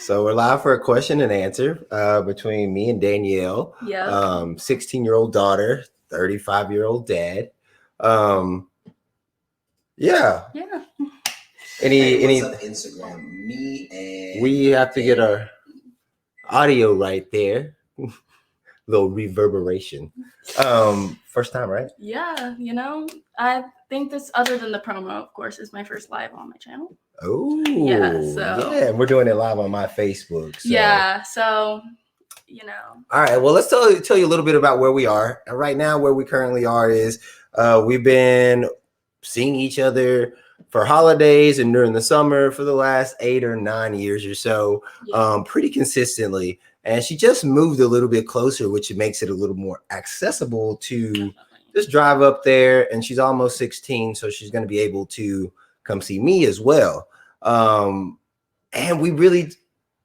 So we're live for a question and answer between me and Danielle. Yeah. 16-year-old daughter, 35-year-old dad. Yeah. Any what's up, Instagram? Me and we have to get our audio right there. Little reverberation. First time, right? Yeah, I think this, other than the promo, of course, is my first live on my channel. Oh, yeah, and we're doing it live on my Facebook. So. Yeah, so All right, well, let's tell you a little bit about where we are. And right now, where we currently are is we've been seeing each other for holidays and during the summer for the last 8 or 9 years or so, pretty consistently. And she just moved a little bit closer, which makes it a little more accessible to just drive up there. And she's almost 16, so she's going to be able to come see me as well. And we really,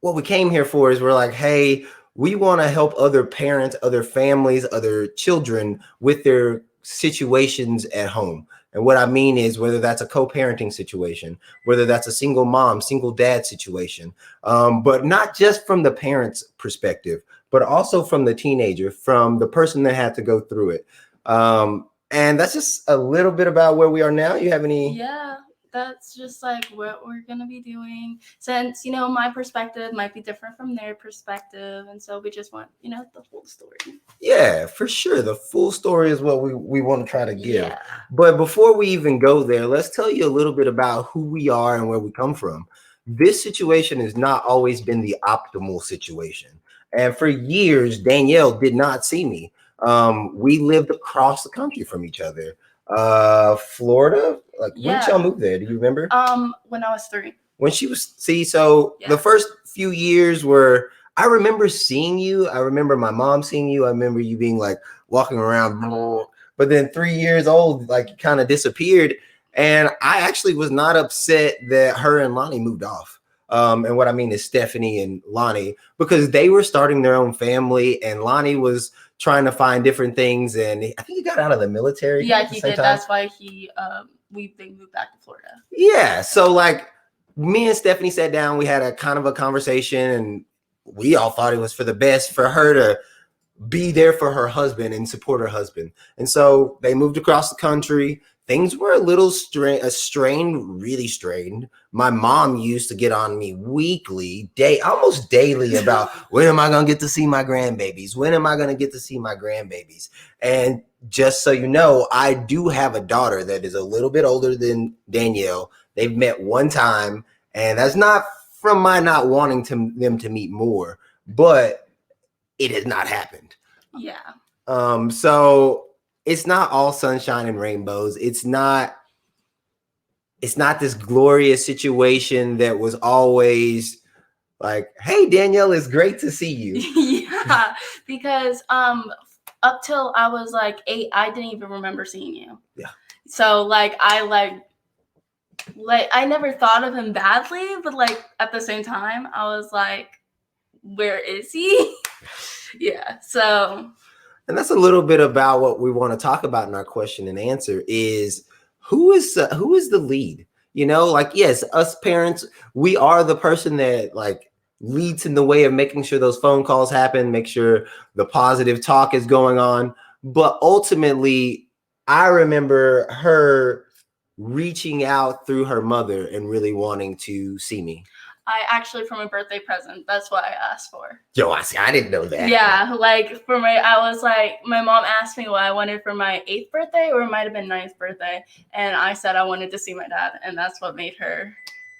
what we came here for is we're like, hey, we want to help other parents, other families, other children with their situations at home. And what I mean is whether that's a co-parenting situation, whether that's a single mom, single dad situation, but not just from the parent's perspective, but also from the teenager, from the person that had to go through it. And that's just a little bit about where we are now. You have any? Yeah, that's just like what we're going to be doing, since, my perspective might be different from their perspective. And so we just want, the full story. Yeah, for sure. The full story is what we want to try to give. Yeah. But before we even go there, let's tell you a little bit about who we are and where we come from. This situation has not always been the optimal situation. And for years, Danielle did not see me. We lived across the country from each other. Florida? Like, when did y'all move there? Do you remember? When I was 3. When she was, the first few years were, I remember seeing you. I remember my mom seeing you. I remember you being like walking around, but then 3 years old, like, kind of disappeared. And I actually was not upset that her and Lonnie moved off. And what I mean is Stephanie and Lonnie, because they were starting their own family, and Lonnie was trying to find different things. And I think he got out of the military. Yeah, he did. That's why they moved back to Florida. Yeah. So like me and Stephanie sat down, we had a kind of a conversation, and we all thought it was for the best for her to be there for her husband and support her husband. And so they moved across the country. Things were a little strained, really strained. My mom used to get on me weekly, almost daily about when am I going to get to see my grandbabies? When am I going to get to see my grandbabies? And just so you know, I do have a daughter that is a little bit older than Danielle. They've met one time, and that's not from my not wanting them to meet more, but it has not happened. Yeah. So it's not all sunshine and rainbows. It's not this glorious situation that was always like, hey, Danielle, it's great to see you. Yeah, because up till I was like 8, I didn't even remember seeing you. Yeah. So like I never thought of him badly, but like at the same time, I was like, where is he? Yeah. So. And that's a little bit about what we want to talk about in our question and answer is who is the lead? Like, yes, us parents, we are the person that like leads in the way of making sure those phone calls happen, make sure the positive talk is going on. But ultimately, I remember her reaching out through her mother and really wanting to see me. I actually, for my birthday present, that's what I asked for. Yo, I didn't know that. Yeah, like I was like, my mom asked me what I wanted for my 8th birthday, or it might have been 9th birthday. And I said I wanted to see my dad, and that's what made her.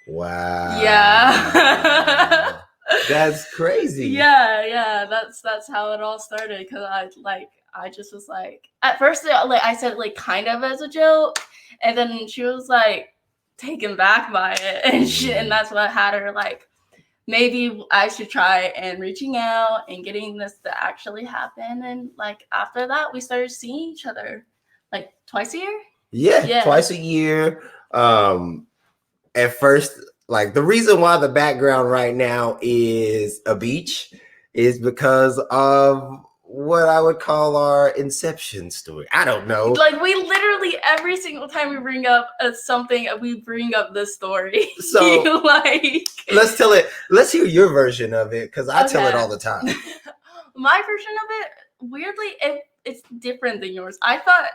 Wow. Yeah. That's crazy. Yeah. That's how it all started. Cause I just was like, at first, like I said, like kind of as a joke, and then she was like taken back by it, and that's what had her like, maybe I should try and reaching out and getting this to actually happen. And like after that, we started seeing each other like twice a year. Yeah. Twice a year. At first, like the reason why the background right now is a beach is because of what I would call our inception story. I don't know. Like we literally literally every single time we bring up something, we bring up this story. So like, let's tell it. Let's hear your version of it because I tell it Okay. all the time. My version of it, weirdly, it's different than yours. I thought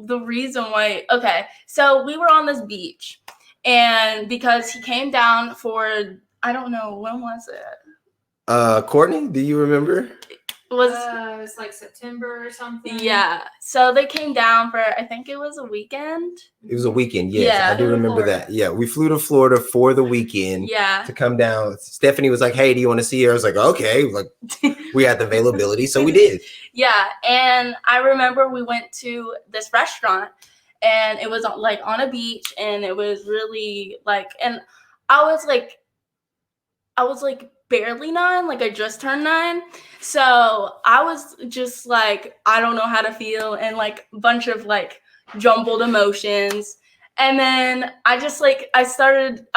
the reason why, okay, so we were on this beach, and because he came down for, I don't know, when was it? Courtney, do you remember? It was it was like September or something. Yeah. So they came down for, I think it was a weekend. It was a weekend. Yes, Yeah, I do flew to remember Florida. that. Yeah, we flew to Florida for the weekend Yeah. to come down. Stephanie was like, "Hey, do you want to see her?" I was like, "Okay." Like, we had the availability, so we did. Yeah. And I remember we went to this restaurant, and it was like on a beach, and it was really like, and I was like barely 9, like I just turned 9. So I was just like, I don't know how to feel, and like a bunch of like jumbled emotions. And then I just like, I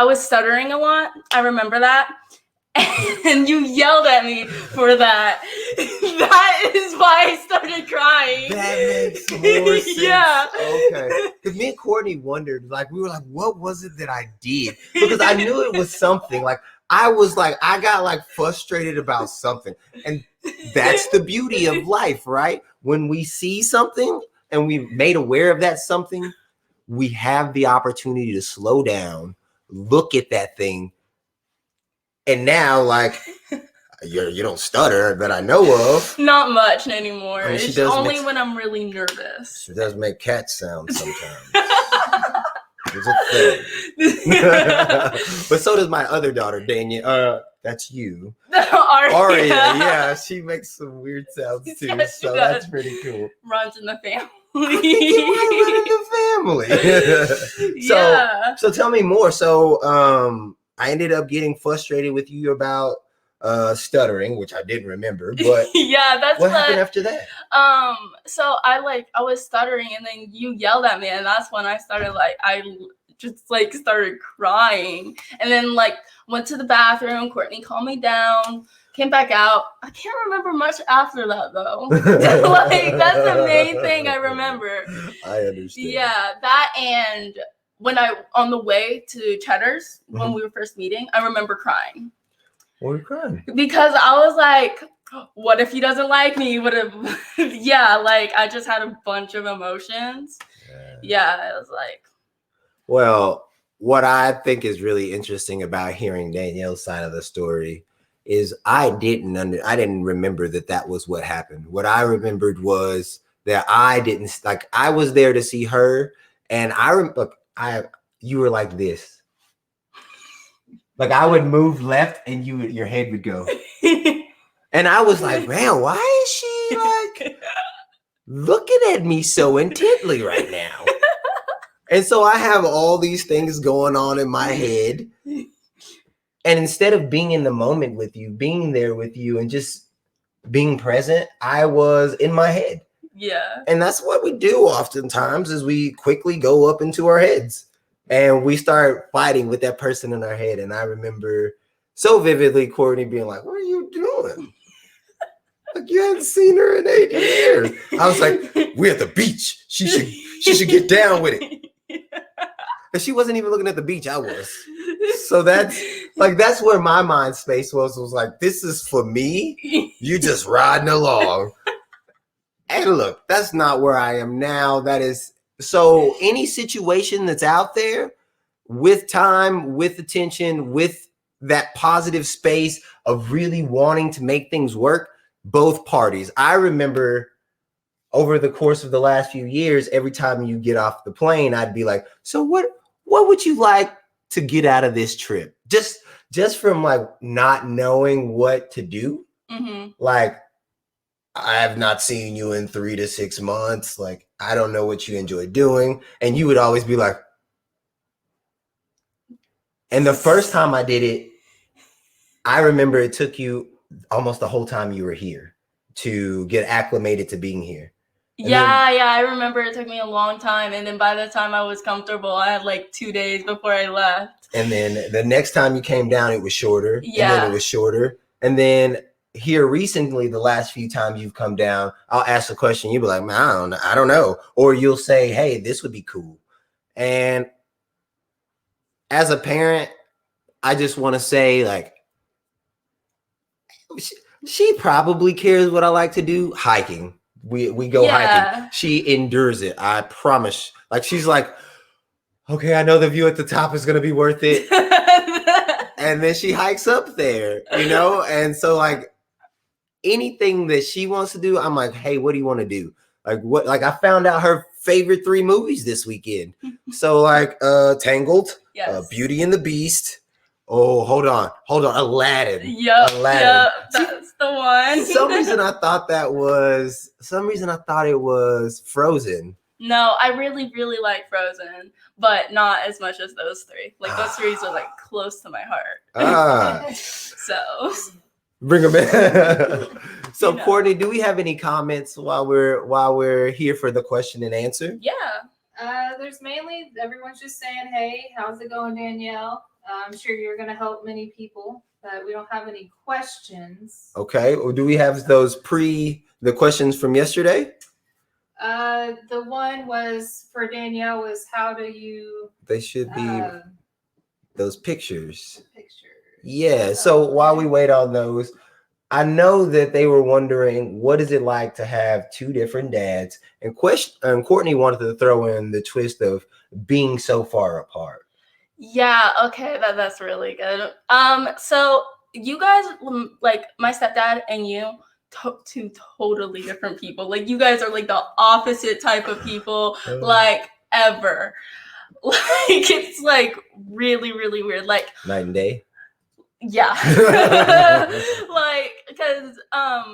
was stuttering a lot. I remember that. And you yelled at me for that. That is why I started crying. That makes more sense. Yeah. Okay. Because me and Courtney wondered, like, we were like, what was it that I did? Because I knew it was something. Like, I got like frustrated about something. And that's the beauty of life, right? When we see something and we made aware of that something, we have the opportunity to slow down, look at that thing. And now, like, you don't stutter that I know of. Not much anymore. I mean, she It's does only mix- when I'm really nervous. She does make cat sounds sometimes. It's a thing. But so does my other daughter, Danielle. That's you. Aria, yeah, she makes some weird sounds too. Yes, she So does. that's pretty cool. Runs in the family. the family. Yeah. So tell me more. So I ended up getting frustrated with you about stuttering, which I didn't remember, but Yeah, that's what happened after that? So I was stuttering, and then you yelled at me, and that's when I started started crying, and then like went to the bathroom. Courtney calmed me down, came back out. I can't remember much after that though. Like, that's the main thing I remember. I understand. Yeah, that, and when on the way to Cheddar's when we were first meeting, I remember crying. Why are you crying? Because I was like, what if he doesn't like me? What if, yeah, like I just had a bunch of emotions. Yeah, it was like. Well, what I think is really interesting about hearing Danielle's side of the story is I didn't remember that was what happened. What I remembered was that I was there to see her, and you were like this. Like, I would move left and your head would go. And I was like, man, why is she like looking at me so intently right now? And so I have all these things going on in my head. And instead of being in the moment with you, being there with you and just being present, I was in my head. Yeah. And that's what we do oftentimes is we quickly go up into our heads. And we start fighting with that person in our head. And I remember so vividly Courtney being like, what are you doing? Like, you hadn't seen her in 8 years. I was like, we're at the beach. She should get down with it. And she wasn't even looking at the beach. I was. So that's where my mind space was like, this is for me. You just riding along. And look, that's not where I am now. That is. So any situation that's out there with time, with attention, with that positive space of really wanting to make things work, both parties. I remember over the course of the last few years, every time you get off the plane, I'd be like, so what would you like to get out of this trip? Just from like not knowing what to do. Mm-hmm. Like, I have not seen you in 3 to 6 months. Like, I don't know what you enjoy doing. And you would always be like, and the first time I did it, I remember it took you almost the whole time you were here to get acclimated to being here. I remember it took me a long time. And then by the time I was comfortable, I had like 2 days before I left. And then the next time you came down, it was shorter. Yeah. And then it was shorter. And then here recently, the last few times you've come down, I'll ask a question. You'll be like, man, I don't know. Or you'll say, hey, this would be cool. And as a parent, I just want to say, like, she probably cares what I like to do. Hiking. We go hiking. She endures it. I promise. Like, she's like, okay, I know the view at the top is going to be worth it. And then she hikes up there, you know? And so, like, anything that she wants to do, I'm like, hey, what do you want to do? Like, what? Like, I found out her favorite 3 movies this weekend. So, like, Tangled, Yes. Beauty and the Beast. Oh, hold on, Aladdin. Yep, Aladdin. yep, that's the one. Some reason I thought it was Frozen. No, I really, really like Frozen, but not as much as those 3. Like, those 3 are like close to my heart. So bring them in. So, You know. Courtney, do we have any comments while we're here for the question and answer? Yeah. There's mainly everyone's just saying, hey, how's it going, Danielle? I'm sure you're going to help many people, but we don't have any questions. Okay. Or do we have those the questions from yesterday? The one was for Danielle was how do you? They should be those pictures. Pictures. Yeah. So while we wait on those, I know that they were wondering what is it like to have 2 different dads, and Courtney wanted to throw in the twist of being so far apart. Yeah, okay, that's really good. So you guys, like my stepdad and you, 2 totally different people. Like, you guys are like the opposite type of people, like, ever. Like, it's like really, really weird. Like, Night and day. yeah. Like, because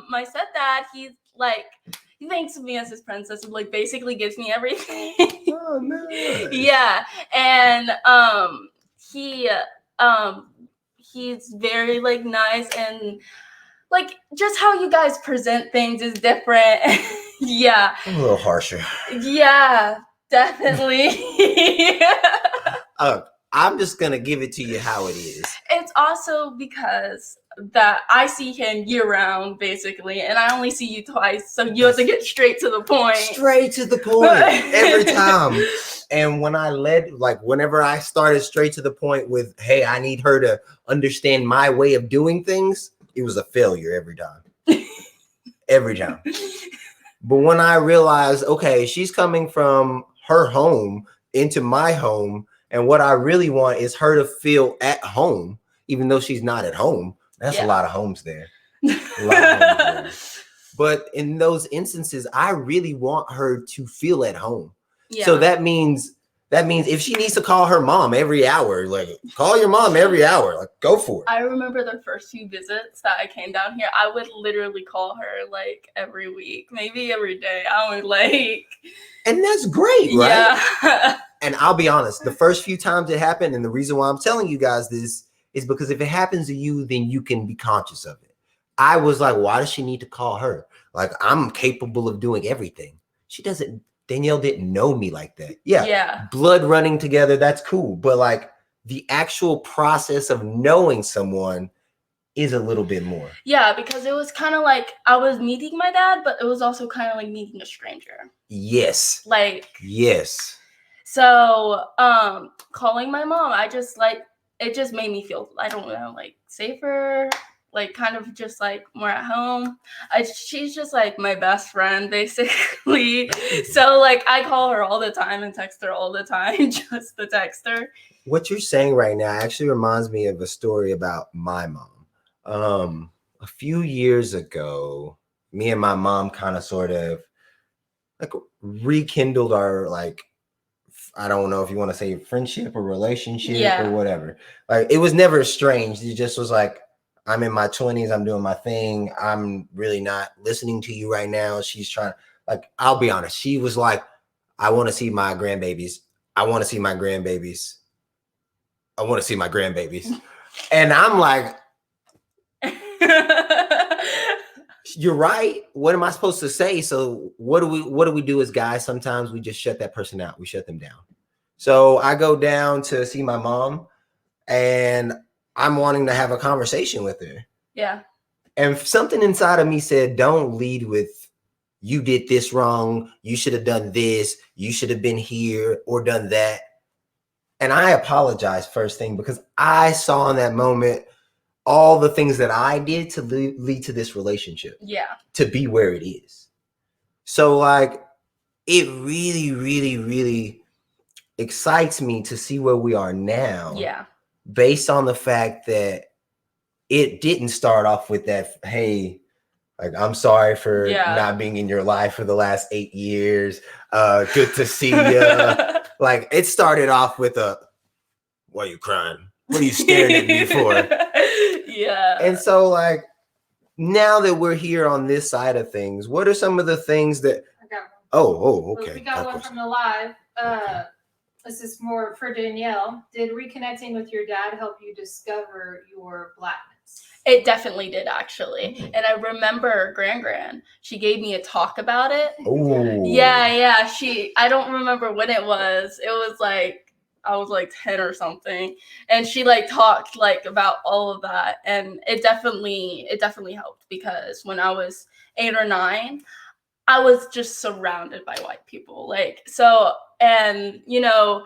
my stepdad, he's like, he thinks of me as his princess and like basically gives me everything. Oh, nice. Yeah. And he's very like nice, and like just how you guys present things is different. Yeah. I'm a little harsher. Yeah, definitely. I'm just gonna give it to you how it is. It's also because that I see him year round, basically, and I only see you twice, so you have to get straight to the point. Straight to the point every time. And whenever I started straight to the point with, hey, I need her to understand my way of doing things, it was a failure every time. Every time. But when I realized, okay, she's coming from her home into my home, and what I really want is her to feel at home, even though she's not at home. That's a lot of homes there. But in those instances, I really want her to feel at home. Yeah. So that means if she needs to call her mom every hour, like, call your mom every hour, like, go for it. I remember the first few visits that I came down here, I would literally call her like every week, maybe every day. I would like, and that's great, right? Yeah. And I'll be honest, the first few times it happened, and the reason why I'm telling you guys this is because if it happens to you, then you can be conscious of it. I was like, why does she need to call her? Like, I'm capable of doing everything. Danielle didn't know me like that. Yeah. Blood running together, that's cool. But like the actual process of knowing someone is a little bit more. Yeah, because it was kind of like I was meeting my dad, but it was also kind of like meeting a stranger. Yes. Like, yes. So calling my mom, it just made me feel, I don't know, like safer, like kind of just like more at home. She's just like my best friend, basically. So like I call her all the time and text her all the time, just to text her. What you're saying right now actually reminds me of a story about my mom. A few years ago, me and my mom kind of sort of like rekindled our, like, I don't know if you want to say friendship or relationship or whatever. Like, it was never estranged. It just was like, I'm in my 20s. I'm doing my thing. I'm really not listening to you right now. She's trying, like, I'll be honest. She was like, I want to see my grandbabies. I want to see my grandbabies. I want to see my grandbabies. And I'm like, you're right. What am I supposed to say? So what do we do as guys? Sometimes we just shut that person out. We shut them down. So I go down to see my mom, and I'm wanting to have a conversation with her. Yeah. And something inside of me said, don't lead with, you did this wrong. You should have done this. You should have been here or done that. And I apologize first thing, because I saw in that moment all the things that I did to lead to this relationship. Yeah. To be where it is. So like, it really, really, really excites me to see where we are now. Yeah. Based on the fact that it didn't start off with that, hey, like, I'm sorry for not being in your life for the last 8 years. Good to see you. Like, it started off with a, why are you crying? What are you staring at me for? Yeah. And so, like, now that we're here on this side of things, what are some of the things that... I got one. Oh, okay. We got one from the live. This is more for Danielle. Did reconnecting with your dad help you discover your blackness? It definitely did, actually. And I remember Gran, she gave me a talk about it. Oh. Yeah. I don't remember when it was. It was like, I was like 10 or something. And she like talked like about all of that. And it definitely helped, because when I was 8 or 9, I was just surrounded by white people. Like, so, and you know,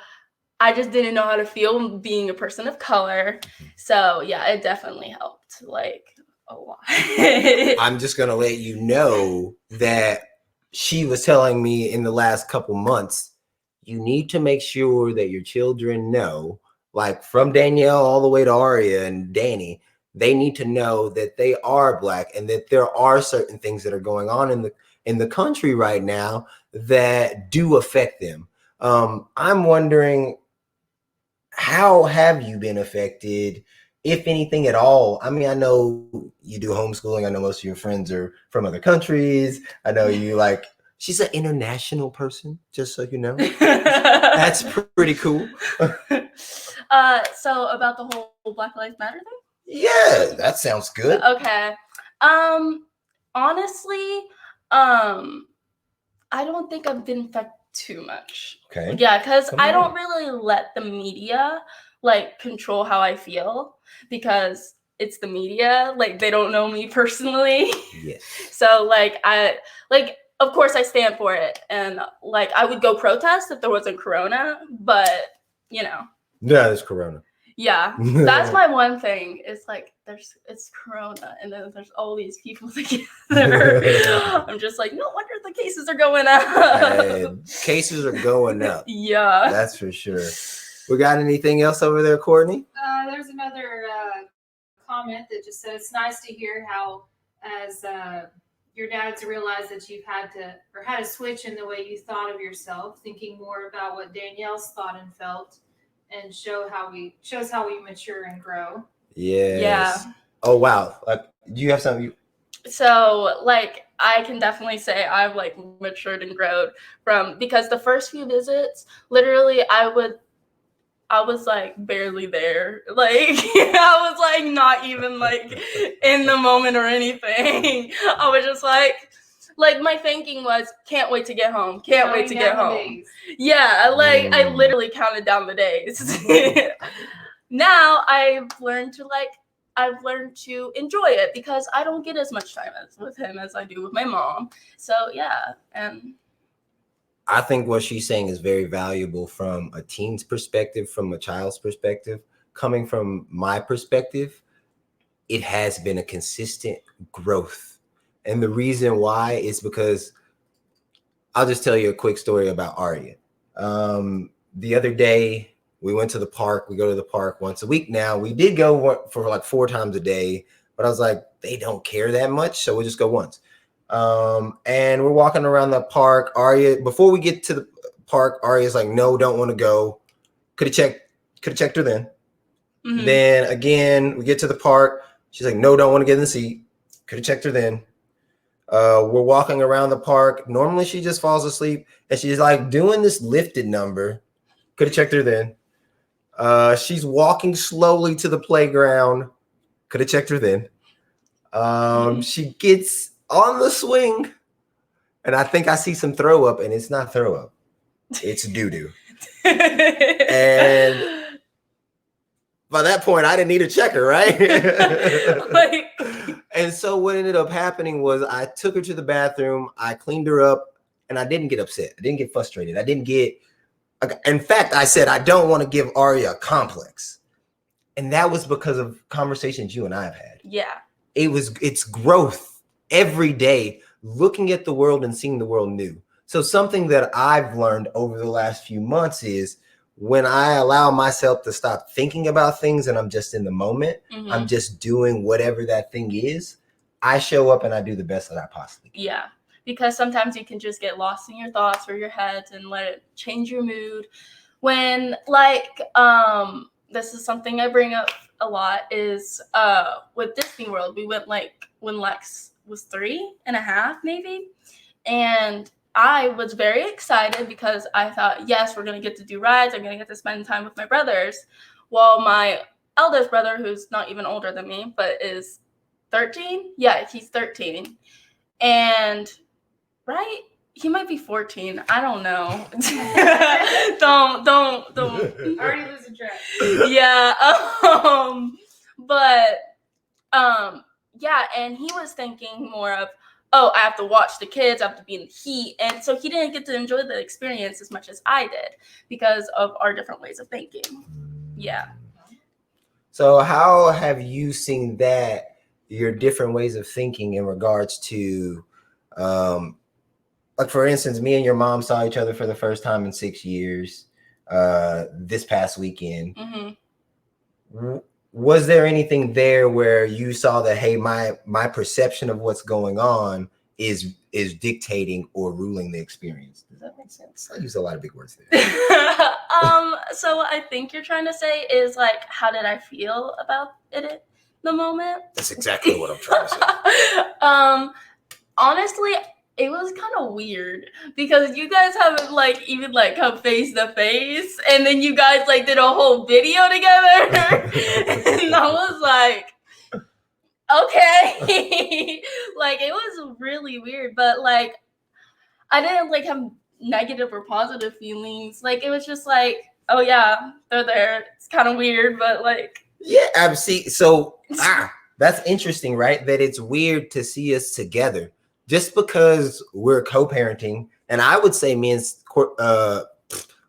I just didn't know how to feel being a person of color. So yeah, it definitely helped, like, a lot. I'm just gonna let you know that she was telling me in the last couple months, you need to make sure that your children know, like from Danielle all the way to Aria and Danny, they need to know that they are Black and that there are certain things that are going on in the country right now that do affect them. I'm wondering, how have you been affected, if anything at all? I mean, I know you do homeschooling. I know most of your friends are from other countries. I know you like, she's an international person, just so you know. That's pretty cool. So about the whole Black Lives Matter thing? Yeah, that sounds good. Okay. Honestly, I don't think I've been affected too much. Okay. Yeah, because I don't really let the media like control how I feel, because it's the media. Like, they don't know me personally. Yes. So like, of course I stand for it, and like I would go protest if there wasn't Corona, but you know. Yeah, there's Corona. Yeah, that's my one thing. It's like it's Corona, and then there's all these people together. I'm just like, no wonder the cases are going up. Cases are going up. Yeah, that's for sure. We got anything else over there, Courtney? There's another comment that just said, it's nice to hear how, as your dad's realized that you've had a switch in the way you thought of yourself, thinking more about what Danielle's thought and felt, and shows how we mature and grow. Yes. Yeah. Oh wow. Do you have something? So like, I can definitely say I've like matured and grown from, because the first few visits, literally, I was like barely there. Like, I was like not even like in the moment or anything. I was just like my thinking was, can't wait to get home. Can't wait to get home. Yeah, like I literally counted down the days. Now I've learned to enjoy it, because I don't get as much time with him as I do with my mom. So yeah, and I think what she's saying is very valuable from a teen's perspective, from a child's perspective. Coming from my perspective, it has been a consistent growth. And the reason why is because, I'll just tell you a quick story about Aria. The other day, we went to the park. We go to the park once a week now. We did go for like 4 times a day, but I was like, they don't care that much, so we'll just go once. And we're walking around the park. Aria, before we get to the park, Aria's like, no, don't want to go. Could have checked her then. Mm-hmm. Then again, we get to the park. She's like, no, don't want to get in the seat. Could have checked her then. We're walking around the park. Normally she just falls asleep, and she's like doing this lifted number. Could have checked her then. She's walking slowly to the playground. Could have checked her then. She gets on the swing, and I think I see some throw up, and it's not throw up. It's doo-doo. And by that point, I didn't need a checker, right? And so what ended up happening was I took her to the bathroom, I cleaned her up, and I didn't get upset. I didn't get frustrated. I didn't get, in fact, I said, I don't want to give Aria a complex. And that was because of conversations you and I have had. Yeah. It's growth every day, looking at the world and seeing the world new. So something that I've learned over the last few months is when I allow myself to stop thinking about things and I'm just in the moment, I'm just doing whatever that thing is, I show up and I do the best that I possibly can. Yeah. Because sometimes you can just get lost in your thoughts or your heads and let it change your mood. When this is something I bring up a lot is with Disney World, we went like when Lex was 3.5 maybe. And I was very excited because I thought, yes, we're going to get to do rides. I'm going to get to spend time with my brothers. While my eldest brother, who's not even older than me, but is 13. Yeah, he's 13. And right? He might be 14. I don't know. don't. Already losing track. Yeah. Yeah, and he was thinking more of, oh, I have to watch the kids, I have to be in the heat. And so he didn't get to enjoy the experience as much as I did because of our different ways of thinking. Yeah. So how have you seen that, your different ways of thinking in regards to, like, for instance, me and your mom saw each other for the first time in 6 years this past weekend. Was there anything there where you saw that, hey, my perception of what's going on is dictating or ruling the experience? Does that make sense? I use a lot of big words there. So what I think you're trying to say is, like, how did I feel about it at the moment? That's exactly what I'm trying to say. Honestly, it was kind of weird because you guys haven't like even like come face to face, and then you guys like did a whole video together, and I was like, okay, like it was really weird, but like I didn't like have negative or positive feelings. Like it was just like, oh yeah, they're there. It's kind of weird, but like yeah, I see. So that's interesting, right? That it's weird to see us together. Just because we're co-parenting, and I would say me and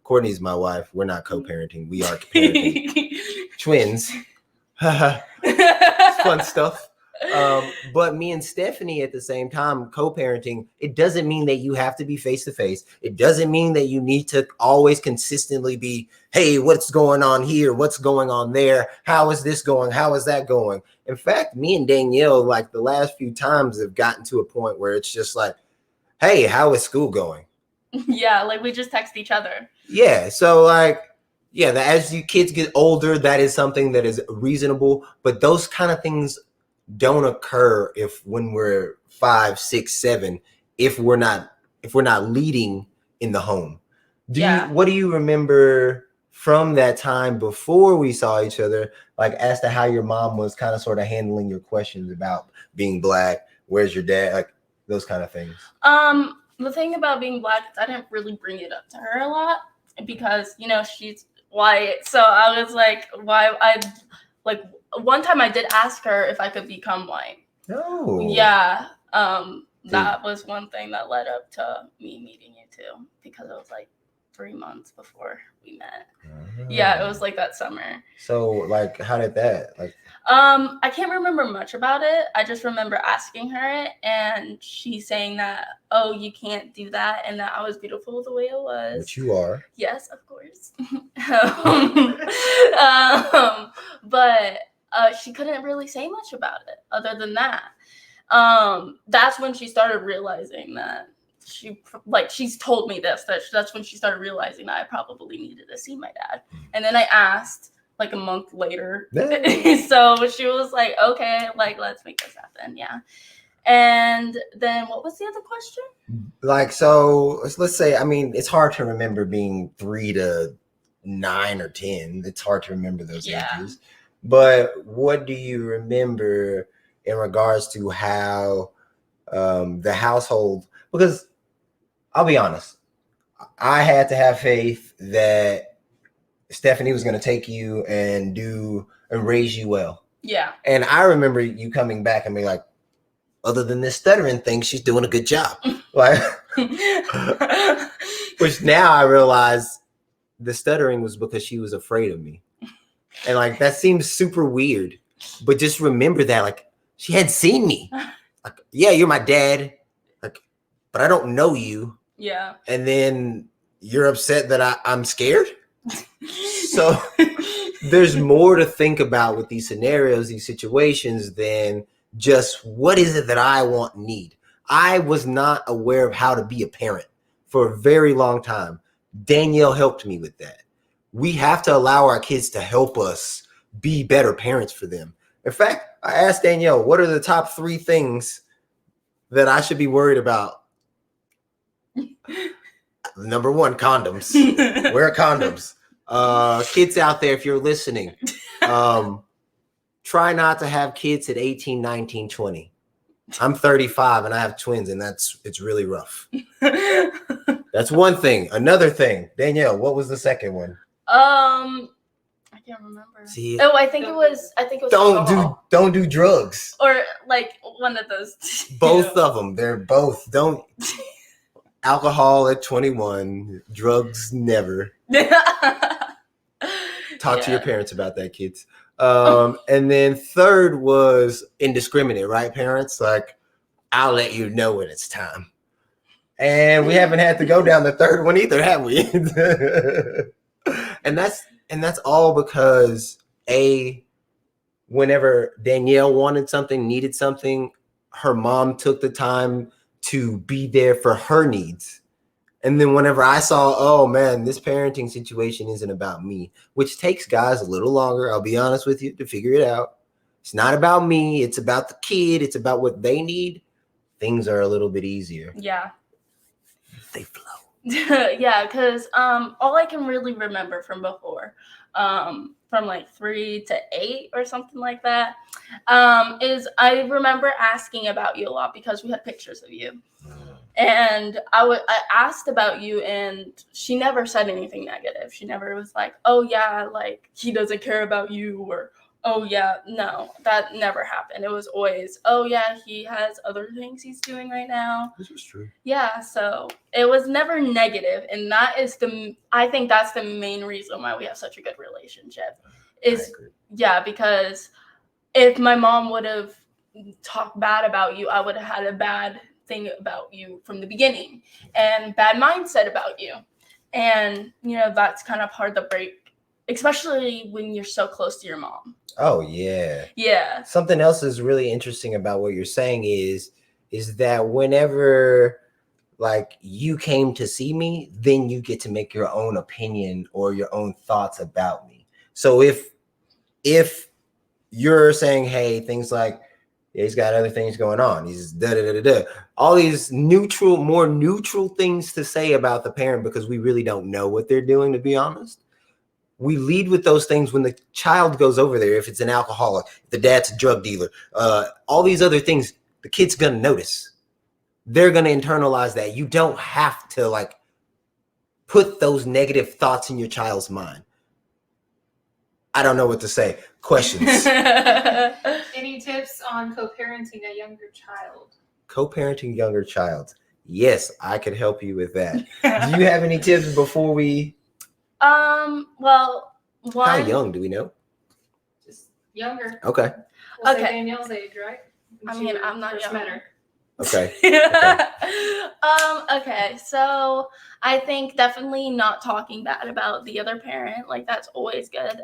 Courtney's my wife. We're not co-parenting. We are parenting. Twins. Fun stuff. But me and Stephanie at the same time co-parenting, it doesn't mean that you have to be face-to-face. It doesn't mean that you need to always consistently be, hey, what's going on here? What's going on there? How is this going? How is that going? In fact, me and Danielle, like the last few times, have gotten to a point where it's just like, hey, how is school going? Yeah, like we just text each other. Yeah, so like, yeah, as you kids get older, that is something that is reasonable, but those kind of things don't occur when we're 5, 6, 7, if we're not leading in the home. What do you remember from that time before we saw each other, like as to how your mom was kind of sort of handling your questions about being Black, where's your dad, like those kind of things? The thing about being Black is I didn't really bring it up to her a lot because, you know, she's white. So I was like, why? One time I did ask her if I could become white. No. Yeah. That was one thing that led up to me meeting you too, because it was like 3 months before we met. Yeah, it was like that summer. So like, how did that like? I can't remember much about it. I just remember asking her it, and she saying that, oh, you can't do that, and that I was beautiful the way it was. Which you are. Yes, of course. But she couldn't really say much about it other than that. That's when she started realizing that she's told me this, that's when she started realizing that I probably needed to see my dad. And then I asked like a month later. So she was like, okay, like let's make this happen. Yeah. And then what was the other question? Like, so let's say, I mean, it's hard to remember being 3 to 9 or 10. It's hard to remember those ages. But what do you remember in regards to how the household, because I'll be honest, I had to have faith that Stephanie was going to take you and raise you well. Yeah. And I remember you coming back and being like, other than this stuttering thing, she's doing a good job. Like, which now I realize the stuttering was because she was afraid of me. And like, that seems super weird, but just remember that, like, she had seen me. Like, yeah, you're my dad. Like, but I don't know you. Yeah. And then you're upset that I'm scared. So there's more to think about with these scenarios, these situations, than just what is it that I want and need. I was not aware of how to be a parent for a very long time. Danielle helped me with that. We have to allow our kids to help us be better parents for them. In fact, I asked Danielle, what are the top 3 things that I should be worried about? Number 1, condoms. Wear condoms. Kids out there, if you're listening, try not to have kids at 18, 19, 20. I'm 35 and I have twins, and it's really rough. That's one thing. Another thing, Danielle, what was the second one? I can't remember. See, I think it was alcohol. don't do drugs. Or like one of those. Both of them. They're both. Don't. Alcohol at 21, drugs never. Talk to your parents about that, kids. And then third was indiscriminate, right, parents? Like, I'll let you know when it's time. And we haven't had to go down the third one either, have we? and that's all because whenever Danielle wanted something, needed something, her mom took the time to be there for her needs. And then whenever I saw, oh man, this parenting situation isn't about me, which takes guys a little longer, I'll be honest with you, to figure it out. It's not about me. It's about the kid. It's about what they need. Things are a little bit easier. Yeah. They flow. Yeah, because all I can really remember from before, from like 3 to 8 or something like that, is I remember asking about you a lot because we had pictures of you. And I asked about you, and she never said anything negative. She never was like, oh yeah, like he doesn't care about you, or oh yeah, no, that never happened. It was always, oh yeah, he has other things he's doing right now. This is true. Yeah, so it was never negative, and I think that's the main reason why we have such a good relationship. Because if my mom would have talked bad about you, I would have had a bad thing about you from the beginning and bad mindset about you. And, that's kind of hard to break, especially when you're so close to your mom. Oh, yeah. Yeah. Something else is really interesting about what you're saying is that whenever like you came to see me, then you get to make your own opinion or your own thoughts about me. So if you're saying, hey, things like, yeah, he's got other things going on, he's all these more neutral things to say about the parent because we really don't know what they're doing, to be honest. We lead with those things when the child goes over there. If it's an alcoholic, if the dad's a drug dealer, all these other things, the kid's gonna notice. They're gonna internalize that. You don't have to like put those negative thoughts in your child's mind. I don't know what to say. Questions? Any tips on co-parenting a younger child? Co-parenting younger child. Yes, I could help you with that. Do you have any tips before we? Well, how young do we know? Just younger. Okay. We'll say Danielle's age, right? I mean, I'm not young. Okay. Okay, so I think definitely not talking bad about the other parent, like that's always good.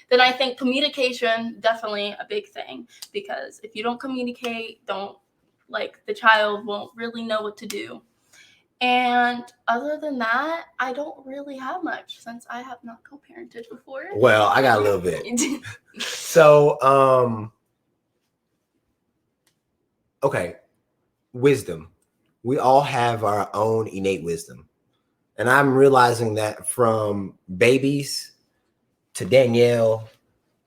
Then I think communication, definitely a big thing, because if you don't communicate, the child won't really know what to do. And other than that, I don't really have much since I have not co-parented before. Well, I got a little bit. So, okay. Wisdom. We all have our own innate wisdom. And I'm realizing that from babies to Danielle,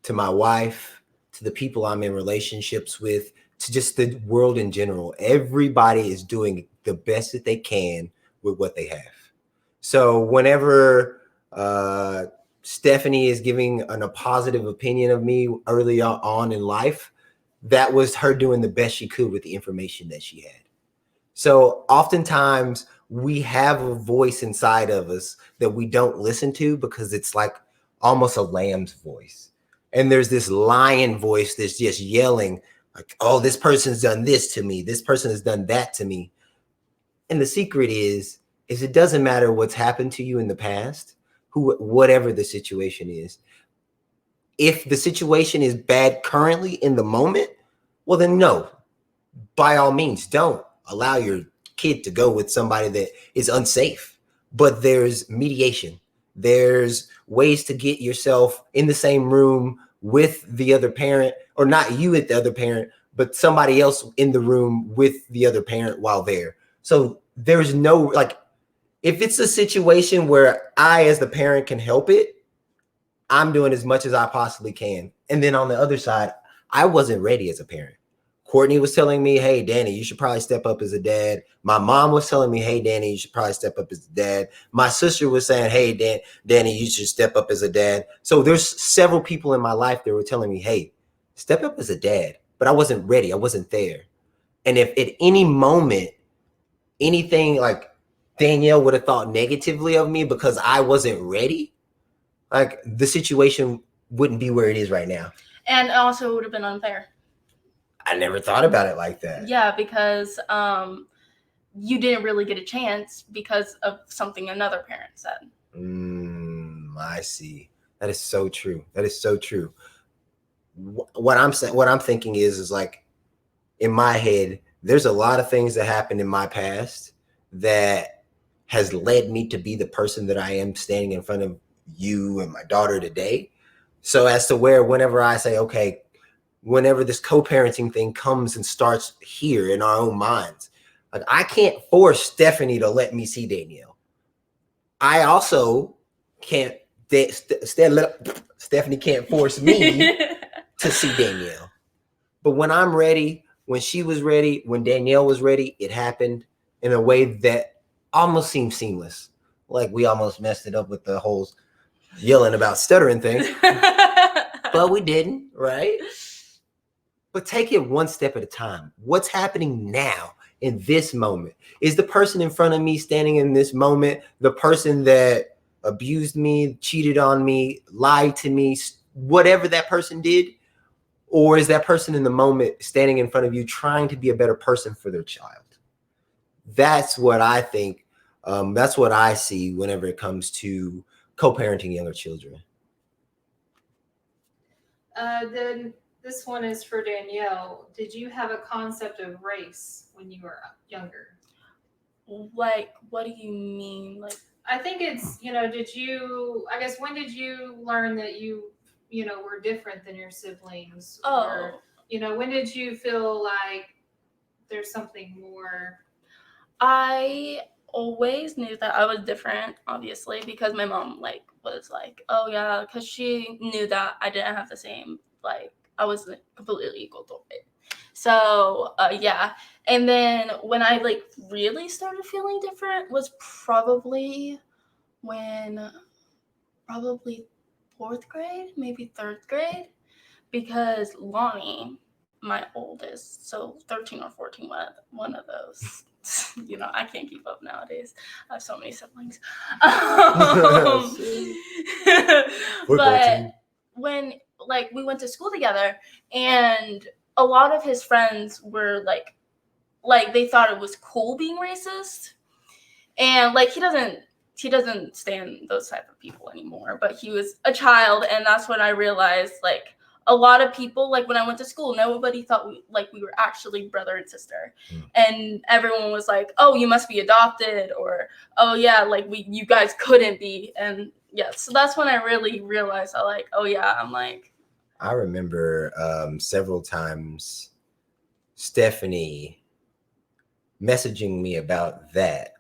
to my wife, to the people I'm in relationships with, to just the world in general. Everybody is doing the best that they can with what they have. So whenever Stephanie is giving a positive opinion of me early on in life, that was her doing the best she could with the information that she had. So oftentimes we have a voice inside of us that we don't listen to because it's like almost a lamb's voice. And there's this lion voice that's just yelling like, oh, this person's done this to me. This person has done that to me. And the secret is it doesn't matter what's happened to you in the past, whatever the situation is. If the situation is bad currently in the moment, well, then no, by all means, don't allow your kid to go with somebody that is unsafe. But there's mediation. There's ways to get yourself in the same room with the other parent, or not you at the other parent, but somebody else in the room with the other parent while there. So there's no, like, if it's a situation where I, as the parent, can help it, I'm doing as much as I possibly can. And then on the other side, I wasn't ready as a parent. Courtney was telling me, hey, Danny, you should probably step up as a dad. My mom was telling me, hey, Danny, you should probably step up as a dad. My sister was saying, hey, Danny, you should step up as a dad. So there's several people in my life that were telling me, hey, step up as a dad. But I wasn't ready. I wasn't there. And if at any moment, anything like Danielle would have thought negatively of me because I wasn't ready, like the situation wouldn't be where it is right now. And also it would have been unfair. I never thought about it like that. Yeah, because you didn't really get a chance because of something another parent said. I see. That is so true. That is so true. What I'm thinking is like, in my head, there's a lot of things that happened in my past that has led me to be the person that I am standing in front of you and my daughter today. So as to where whenever I say, okay, whenever this co-parenting thing comes and starts here in our own minds, like I can't force Stephanie to let me see Danielle. I also can't, Stephanie can't force me to see Danielle. But when I'm ready, when she was ready, when Danielle was ready, it happened in a way that almost seemed seamless. Like we almost messed it up with the whole yelling about stuttering thing. But we didn't, right? But take it one step at a time. What's happening now in this moment? Is the person in front of me standing in this moment the person that abused me, cheated on me, lied to me, whatever that person did? Or is that person in the moment standing in front of you trying to be a better person for their child? That's what I think. That's what I see whenever it comes to co-parenting younger children. Then this one is for Danielle. Did you have a concept of race when you were younger? Like, what do you mean? Like, I think it's, when did you learn that you were different than your siblings? Or, when did you feel like there's something more? I always knew that I was different, obviously, because my mom was like, oh yeah, because she knew that I didn't have the same, I wasn't completely equal to it. So yeah. And then when I really started feeling different was probably fourth grade, maybe third grade, because Lonnie, my oldest, so 13 or 14, one of those. I can't keep up nowadays. I have so many siblings. But when we went to school together, and a lot of his friends were like they thought it was cool being racist, and he doesn't stand those type of people anymore. But he was a child, and that's when I realized a lot of people, when I went to school, nobody thought we were actually brother and sister. And everyone was like, oh, you must be adopted, or, oh yeah, you guys couldn't be. And yeah, so that's when I really realized I remember several times Stephanie messaging me about that,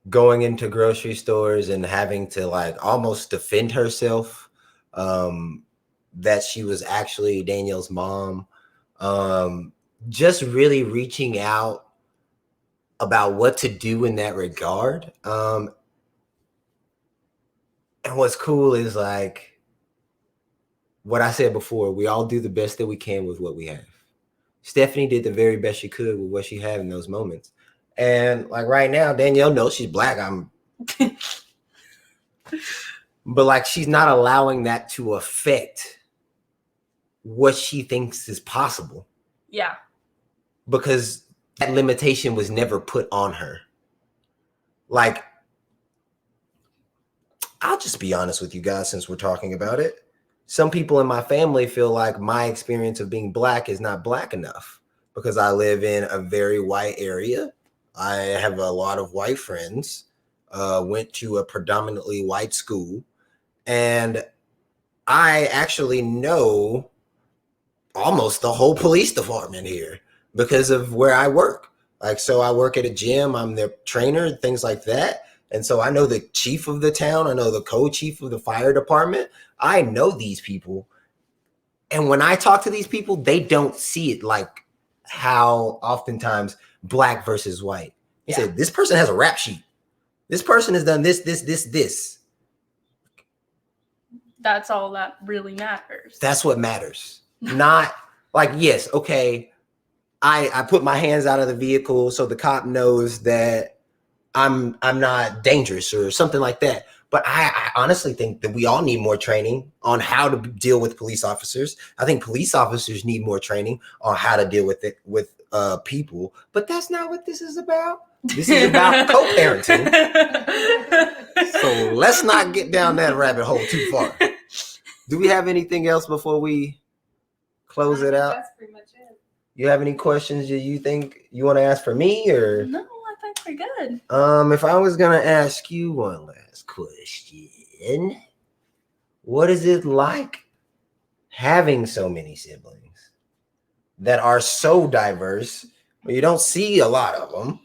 going into grocery stores and having to almost defend herself, that she was actually Danielle's mom, just really reaching out about what to do in that regard. And what's cool is what I said before, we all do the best that we can with what we have. Stephanie did the very best she could with what she had in those moments. And like right now, Danielle knows she's black. But like she's not allowing that to affect what she thinks is possible. Yeah. Because that limitation was never put on her. Like, I'll just be honest with you guys since we're talking about it. Some people in my family feel like my experience of being black is not black enough because I live in a very white area. I have a lot of white friends, went to a predominantly white school, and I actually know almost the whole police department here because of where I work. Like, so I work at a gym, I'm their trainer, things like that. And so I know the chief of the town, I know the co-chief of the fire department. I know these people. And when I talk to these people, they don't see it like how oftentimes black versus white. They said, this person has a rap sheet. This person has done this. That's all that really matters. That's what matters. Not like, yes, okay, I put my hands out of the vehicle so the cop knows that I'm not dangerous or something like that. But I honestly think that we all need more training on how to deal with police officers. I think police officers need more training on how to deal with it with people. But that's not what this is about. This is about co-parenting. So let's not get down that rabbit hole too far. Do we have anything else before we close it out? That's pretty much it. You have any questions that you think you want to ask for me, or No, I think we're good. if I was gonna ask you one last question, what is it like having so many siblings that are so diverse, but you don't see a lot of them?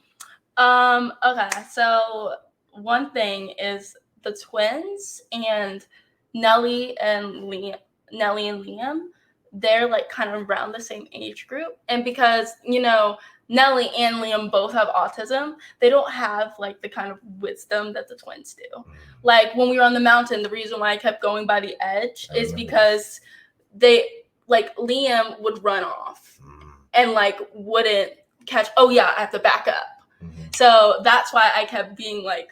Okay, so one thing is the twins and Nellie and Liam, they're like kind of around the same age group. And because, you know, Nellie and Liam both have autism, they don't have like the kind of wisdom that the twins do. Like when we were on the mountain, the reason why I kept going by the edge is because they, like, Liam would run off and like wouldn't catch, oh yeah, I have to back up. So that's why I kept being like,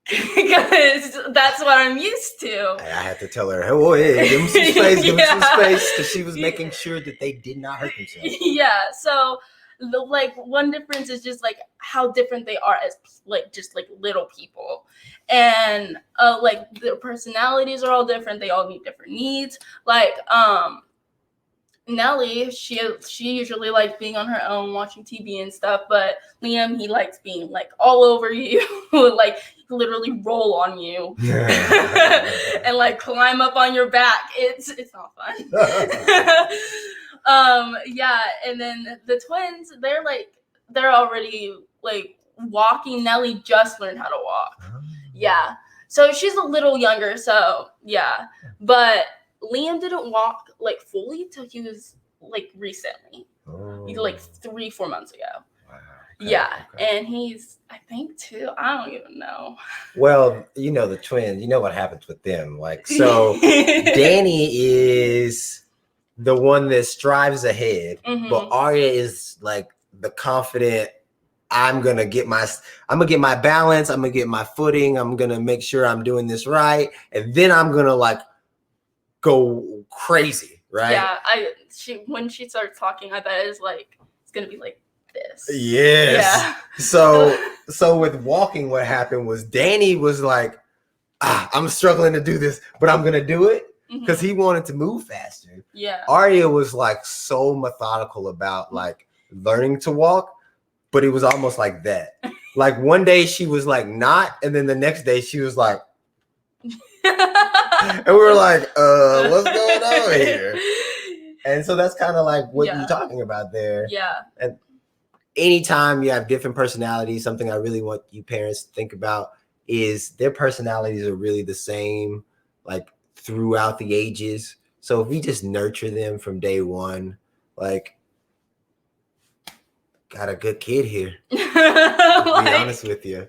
because that's what I'm used to. I had to tell her, hey, give them some space, give them some space, because she was making sure that they did not hurt themselves. Yeah, so the like one difference is just like how different they are as like just like little people, and like their personalities are all different. They all need different needs. Like Nellie, she usually likes being on her own, watching TV and stuff. But Liam, he likes being like all over you, like literally roll on you, and like climb up on your back. It's not fun. Yeah, and then the twins, they're already like walking. Nellie just learned how to walk. Yeah, so she's a little younger. So yeah, but Liam didn't walk like fully till he was like recently, like 3-4 months ago. Wow. Okay, yeah, okay. And he's, I think 2. I don't even know. Well, you know the twins. You know what happens with them. Like, so Danny is the one that strives ahead, but Arya is like the confident. I'm gonna get my balance. I'm gonna get my footing. I'm gonna make sure I'm doing this right, and then I'm gonna like go crazy, right? Yeah, when she starts talking, I bet it's gonna be like this. Yes. Yeah. So with walking, what happened was Danny was like, I'm struggling to do this, but I'm gonna do it because he wanted to move faster. Yeah. Arya was like so methodical about like learning to walk, but it was almost like that. Like one day she was like not, and then the next day she was like. And we were like, what's going on here? And so that's kind of like what you're talking about there. Yeah. And anytime you have different personalities, something I really want you parents to think about is their personalities are really the same, like throughout the ages. So if we just nurture them from day one, like, got a good kid here. To be honest with you.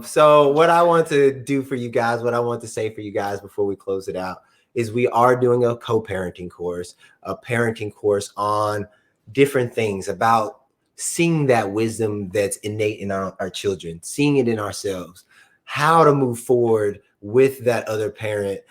So what I want to do for you guys, what I want to say for you guys before we close it out is we are doing a co-parenting course, a parenting course on different things about seeing that wisdom that's innate in our children, seeing it in ourselves, how to move forward with that other parent.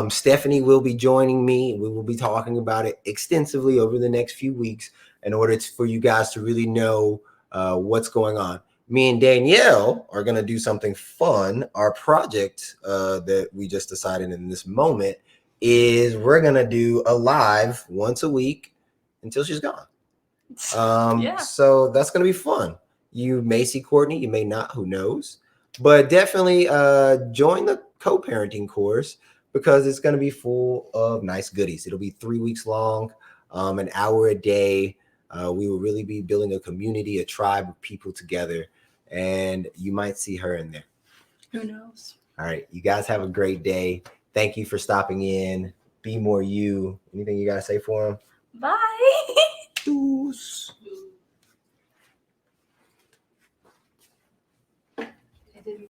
Stephanie will be joining me. We will be talking about it extensively over the next few weeks in order for you guys to really know what's going on. Me and Danielle are going to do something fun. Our project that we just decided in this moment is we're going to do a live once a week until she's gone. So that's going to be fun. You may see Courtney, you may not, who knows, but definitely join the co-parenting course because it's going to be full of nice goodies. It'll be 3 weeks long, an hour a day. We will really be building a community, a tribe of people together, and you might see her in there. Who knows? All right. You guys have a great day. Thank you for stopping in. Be more you. Anything you got to say for them? Bye. Deuce. I didn't